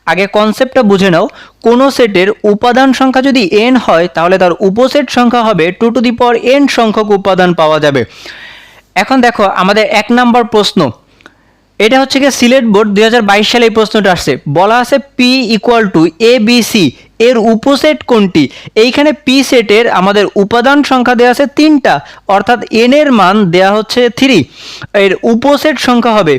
আগে কনসেপ্টটা বুঝে নাও। কোনো সেটের উপাদান সংখ্যা যদি n হয় তাহলে তার উপসেট সংখ্যা হবে 2n সংখ্যক উপাদান পাওয়া যাবে। এখন দেখো আমাদের 1 নাম্বার প্রশ্ন, এটা হচ্ছে কি সিলেট বোর্ড 2022 সালে এই প্রশ্নটা আসছে। বলা আছে P = ABC এর উপসেট কোনটি? এইখানে P সেটের আমাদের উপাদান সংখ্যা দেওয়া আছে 3টা, অর্থাৎ n এর মান দেওয়া হচ্ছে 3। এর উপসেট সংখ্যা হবে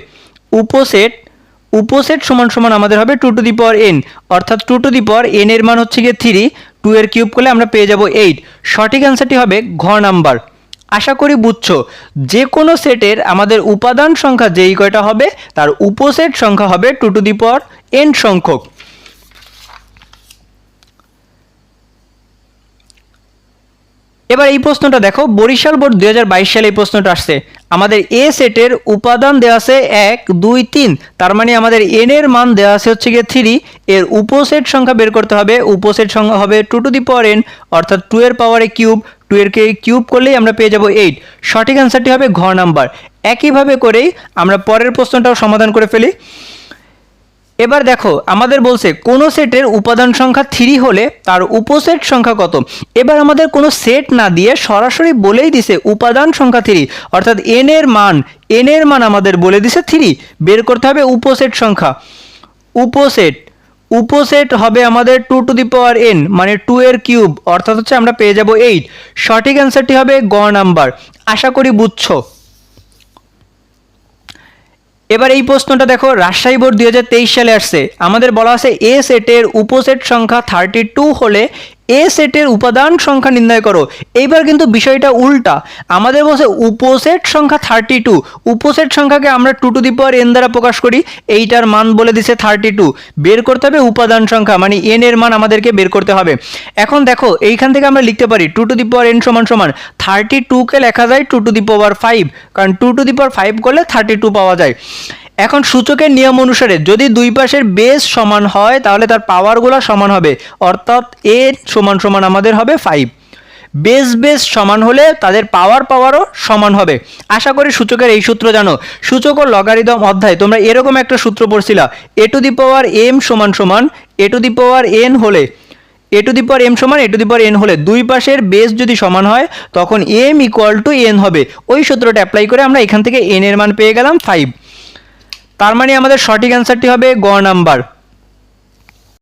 উপসেট সমান সমান আমাদের হবে 2n, অর্থাৎ 2n এর মান হচ্ছে গিয়ে 3, 2 এর কিউব করলে আমরা পেয়ে যাব 8। সঠিক অ্যান্সারটি হবে ঘ নাম্বার। আশা করি বুঝছো, যে কোনো সেটের আমাদের উপাদান সংখ্যা যেই কয়টা হবে তার উপসেট সংখ্যা হবে 2n সংখ্যক। এবার এই প্রশ্নটা দেখো, বরিশাল বোর্ড 2022 সালে এই প্রশ্নটা আসছে। আমাদের এ সেটের উপাদান দেওয়া আছে 1 2 3, তার মানে আমাদের n এর মান দেওয়া আছে হচ্ছে গিয়ে 3। এর উপসেট সংখ্যা বের করতে হবে, উপসেট সংখ্যা হবে 2n, অর্থাৎ 2 এর পাওয়ারে কিউব, 2 এর কিউব করলেই আমরা পেয়ে যাব 8। সঠিক অ্যান্সারটি হবে ঘ নাম্বার। একইভাবে করেই আমরা পরের প্রশ্নটাও সমাধান করে ফেলি। এবার দেখো আমাদের বলছে কোনো সেটের উপাদান সংখ্যা 3 হলে তার উপসেট সংখ্যা কত। এবার আমাদের কোনো সেট না দিয়ে সরাসরি বলেই দিছে উপাদান সংখ্যা 3, অর্থাৎ n এর মান আমাদের বলে দিছে 3। বের করতে হবে উপসেট সংখ্যা। উপসেট হবে আমাদের 2n, মানে 2 এর কিউব, অর্থাৎ হচ্ছে আমরা পেয়ে যাব 8। সঠিক অ্যান্সারটি হবে গ নাম্বার। আশা করি বুঝছো। এবার এই প্রশ্নটা দেখো, রাজশাহী বোর্ড 2023 সালে আসছে। আমাদের বলা আছে এ সেটের উপসেট সংখ্যা 32 হলে এ সেটের উপাদান সংখ্যা নির্ণয় করো। এইবার কিন্তু বিষয়টা উল্টা, আমাদের বলছে উপসেট সংখ্যা 32, উপসেট সংখ্যাকে আমরা 2n দ্বারা প্রকাশ করি, এইটার মান বলে দিছে 32। বের করতে হবে উপাদান সংখ্যা, মানে n এর মান আমাদেরকে বের করতে হবে। এখন দেখো এইখান থেকে আমরা লিখতে পারি 2n = 32 কে লেখা যায় 2^5, কারণ 2^5 করলে 32 পাওয়া যায়। এখন সূচকের নিয়ম অনুসারে যদি দুই পাশের বেস সমান হয় তাহলে তার পাওয়ারগুলো সমান হবে, অর্থাৎ a = আমাদের হবে 5। বেস সমান হলে তাদের পাওয়ারও সমান হবে। আশা করি সূচকের এই সূত্র জানো। সূচক ও লগারিদম অধ্যায় তোমরা এরকম একটা সূত্র পড়ছিলা, a⁴m a⁴n হলে দুই পাশের বেস যদি সমান হয় তখন m = n হবে। ওই সূত্রটা অ্যাপ্লাই করে আমরা এখান থেকে n এর মান পেয়ে গেলাম 5। তার মানে আমাদের সঠিক অ্যান্সারটি হবে গ নাম্বার।